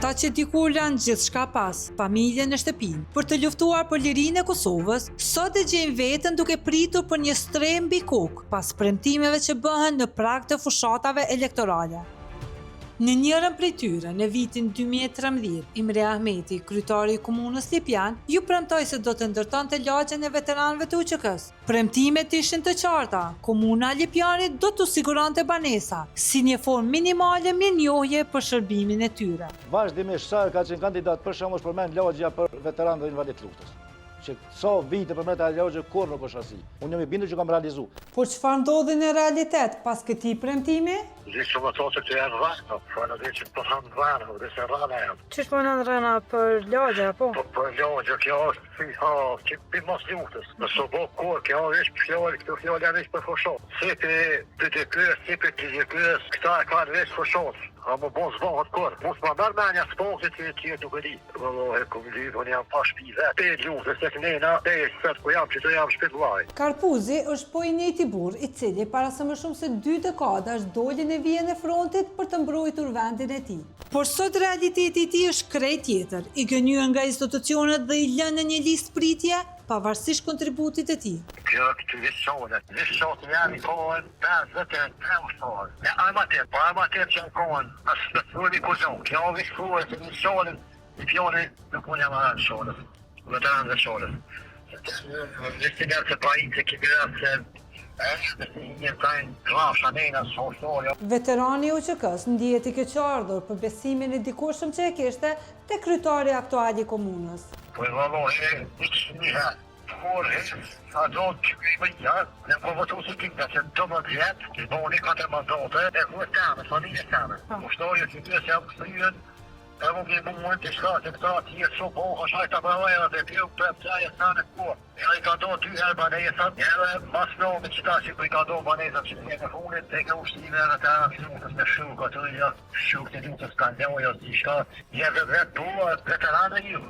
Ata që dikur lanë gjithçka pas, familjen në shtëpinë, për të luftuar për lirinë e Kosovës, sot e gjejnë veten duke pritur për një strehë mbi kokë pas premtimeve që bëhen në prag të fushatave elektorale. Në njërën prej tyre, në vitin 2013, Imre Ahmeti, kryetari i komunës Lipjan, ju premtoi se do të ndërtonte lagjen e veteranëve të UÇK-s. Premtimet ishin të qarta. Komuna e Lipjanit do t'u siguronte banesa, si një formë minimale mirënjohje për shërbimin e tyre. Vazhdimisht sa ka qenë kandidat për shembull përmend lagja për veteranët e invalid luftës. Që sa vite përmend ajo lagje kur nuk është asi. Unë jam i bindur që kam realizuar. Por çfarë ndodhi në realitet pas këtij premtimi? Gjithë më thotë që janë rrana, po në dhe që po thamë rrana, dhe se rrana janë. Çish po në rrana për lagje, apo? Po për lagje, kjo është fiha, që për mos luftës. Në sobo kur, kjo është fjallë, këto fjallë janë ishë për foshat. Si për PDK-s, si për TGK-s, këta e kanë veç foshat. A më bon zbohat kur. Mos më mërë menja sposit që nuk e di. Vëllohi, këmë dy, unë jam pa shpive. Pe luftës e kënena, pe sëtë ku jam, që të jam shpit vlaj. Karpuzi është po i njëjti burr i cili para së më shumë se 2 dekadash doli në vijën e frontit për të mbrojtur vendin e tij. Por sot realiteti i tij është krejt tjetër, i gënyer nga institucionet dhe i lënë në një listë pritje, pavarësisht kontributit të tij. Kjo këtë vishonët janë i kohën 55 shtonë. Ne amater, po amater që në kohën, asë të thuemi kuzon. Kjo vishonët e vishonët i pjonit nuk unë jam anë shonës, veteranëve shonës. Vishtinë se pa i të kibirë se Veterani i UÇK-s ndihet i keqardhur për besimin e dikushëm që e kishte te kryetari aktual i komunës. Po e vallohi, një por sa do të bëjmë ja, ne po votu si kinga që do më vjet, që bëni 4 mandate, e votame, familje tame. Ushtoria që të jam kthyen, e më ke mund të shkojë këta ti e so po hashaj ta bëjë atë ti u prapë ja sa në kur. Ja i ka do 2 herë banesa, edhe mas në me qita që i ka do banesa që në funit, e ka ushtive dhe ta minutës me shuk, ato ja shuk të lutës kanë leo, si shka, jeve vetë dua veteranë ju.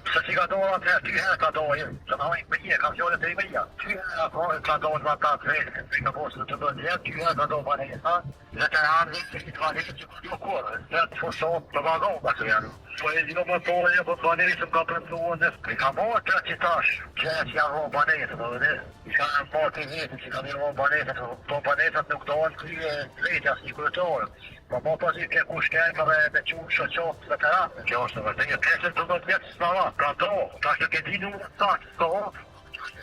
Pse si ka do atë 2 herë ka do ju, që në hojnë bëje, ka fjole të i bëja. 2 herë ka do në ata të vetë, që ka posë të bëndje, 2 herë ka do banesa, veteranë që i të vanisë që këtë kur, dhe të fosot të vagon, atë janë. Po e zino më toje, po të banesë më ka përnduën, i ka morë të qitash, që janë rohë banesët, dhe i ka në parë të vetë, që ka një rohë banesët, to banesët nuk dohen kryje vetja si kërëtorë. Po më pasi ke kushtenjë dhe me qunë shëqot veteranë. Kjo është të vërtetë, një 12 vjetë s'nava, ka do, ka që ke di nuk të sakë,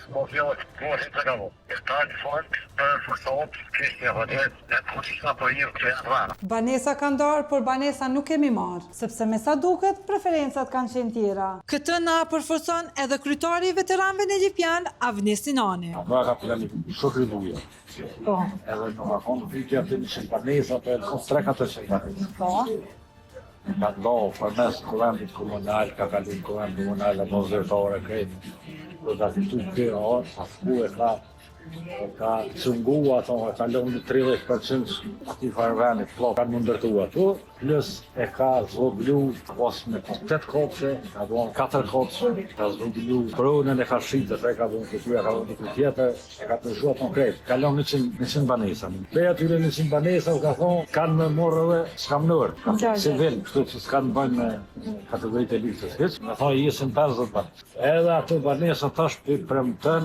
po fjallë, po e të gavo. E ta në fond për fërsot, kështë një vëdet, e pushisna për një këtë janë rana. Banesa ka ndarë, por banesa nuk kemi marë, sepse me sa duket, preferencat kanë qenë tjera. Këtë na përforcon edhe kryetari i veteranëve në Lipjan, Avnis Sinani. Nga ka plani shokri buja. Po. Edhe në ka konë pyjtja të një banesa, për e 3-400 banesa. Po. Ka ndohë për mes kuvendit komunal, ka kalim kuvendit komunal e mozërtore krejtë. Dhe da të tu kërë orë, a fku e ka cëngua, e ka lënë 30% ati farvenit, kanë më ndërtu ato, plus e ka zvoglu ose me 8 kopse, ka dhënë 4 kopse, ka zvoglu pronën e ka shqitë, e ka dhënë këtu, e ka dhënë këtë tjetër, e ka përshua konkret, ka lënë 100 banesa. Për atyre 100 banesa, u ka thonë, kanë me morë dhe s'kam nërë, se velë, kështu që s'kanë bëjnë me kategoritë e listës, hiç, me thonë jesin 50 banë. Edhe ato banesa tash për premten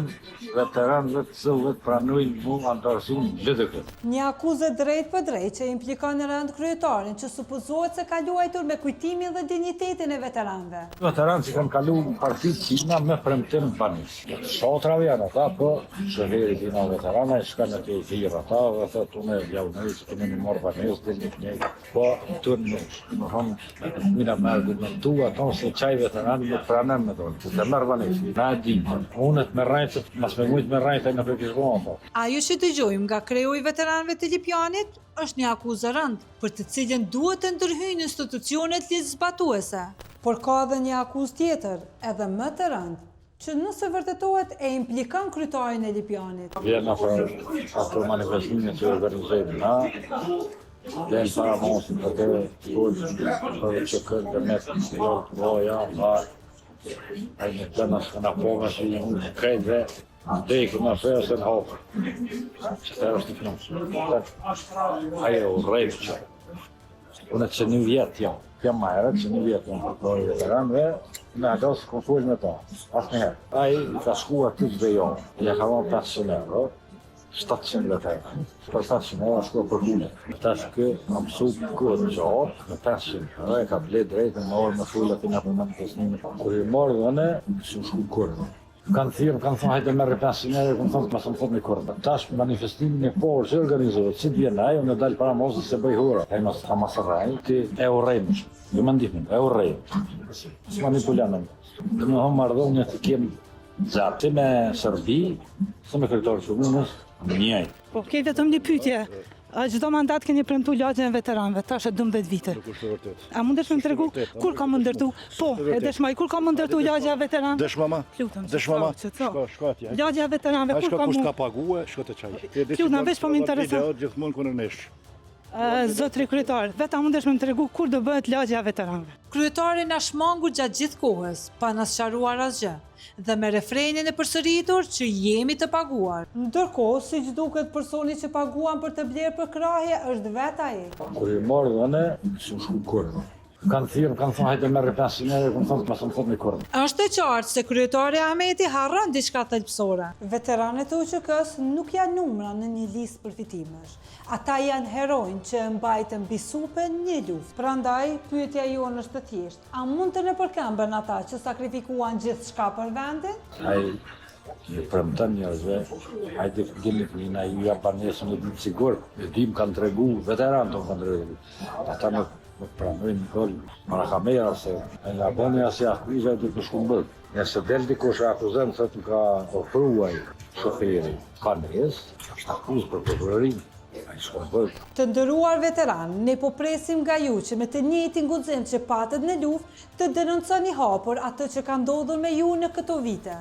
veteranëve të cilët pranojnë mu antarësun LDK. Një akuzë drejt për drejt që implikon në rënd kryetarin që supozohet se ka luajtur me kujtimin dhe dinjitetin e veteranëve. Veteranë që kanë kalu partit tina me premtim banis. Shotrave janë ata, po shëveri tina veterana e shka në të i thirë ata dhe thët unë e javënëri që të në një morë banis dhe një njëjë. Po të në thonë mina me argumentu ato se qaj veteranë më pranem me tonë, që të mërë banis. Na e dimë, unë të me rajtë, mas me mujtë me rajtë e në përkishbonë. Ajo që dëgjojmë nga kreu i veteranëve të Lipjanit është një akuzë rënd, për të cilën duhet të ndërhyjnë institucionet ligjzbatuese. Por ka edhe një akuzë tjetër, edhe më të rënd, që nëse vërtetohet e implikon kryetarin e Lipjanit. Vjen ato manifestime që organizojmë na, dhe në para mosin për të për që këtë dhe me të voja, a i në të nësë në pome që i në krejt dhe Dejkë në fejë se në hopë, që të është të fnusë. Ajo rejtë që, unë që një vjetë jam, Jam më herët që një vjetë në përtori veteranëve, me ato s'kom full me ta, asnjëherë. Ai I ka shkuar ty të bejon, ja ka marrë 500 euro, 700 letera. Për 700 euro shkuar për punë. Tash kë më mësu kohë të gjatë, me 500 euro e ka ble drejtë me orë me fullat I nga për manifestimin. Kur I morë dhënë, s'u shku kurrë. Kanë thirrë, kanë thonë hajde merr 500 euro, kanë thonë mos më thot me kurrë. Tash manifestimin e parë që organizohet, si vjen ai, unë dal para mos se bëj hura. Ai mos ka masarraj, ti e urrejmë. Jo më ndihmë, e urrejmë. Manipulojmë. Do të hom marrëdhënie të kem zati me Serbi, se me kryetar të komunës, njëjtë. Po, ke vetëm një pyetje. A çdo mandat keni premtuar lagjen e veteranëve, tash e 12 vite. Nuk është e vërtet. A mundesh më tregu kur ka më ndërtu? Po, e dëshmoj, kur ka më ndërtu lagja e veteranëve? Desh mama? Lutem. Desh mama? Shko atje. Lagja e veteranëve kur ka Kush më? ka paguar, shko te çaj. Lutem, veç po më intereson. Gjithmonë kur nesh. Zotri kryetar, vetëm mundesh më tregu kur do bëhet lagja e veteranëve? Kryetari na shmangur gjatë gjithë kohës, pa na sqaruar asgjë, dhe me refrenin e përsëritur që jemi të paguar. Ndërkohë, siç duket personi që paguan për të blerë për krahje është vetë ai. Kur I morë dhënë, s'u shku kurrë. Kanë thirrë, kanë thonë hajde merr 500 euro, kanë thonë mos më thot me kurrë. Është e qartë se kryetari Ahmeti harron diçka thelbësore. Veteranët e UÇK-s nuk janë numra në një listë përfitimesh. Ata janë heronj që e mbajtën mbi supe një luftë. Prandaj, pyetja jonë është të thjeshtë. A mund të ne përkëmbën ata që sakrifikuan gjithçka për vendin? Ai I premton njerëzve, hajde dini kënina ju ja banesën e ditë sigur, e dim kanë tregu, veteran tonë kanë tregu. Ata nuk pranojnë Nikol, para kamera se e nga bënja si akuzat të të shkumbët. Nëse del dikush e akuzën se të ka ofruaj shoferi kanes, është akuzë për prokurorin. Të nderuar veteran, ne po presim nga ju që me të njëjtin guxim që patët në luftë të denonconi hapur atë që ka ndodhur me ju në këto vite.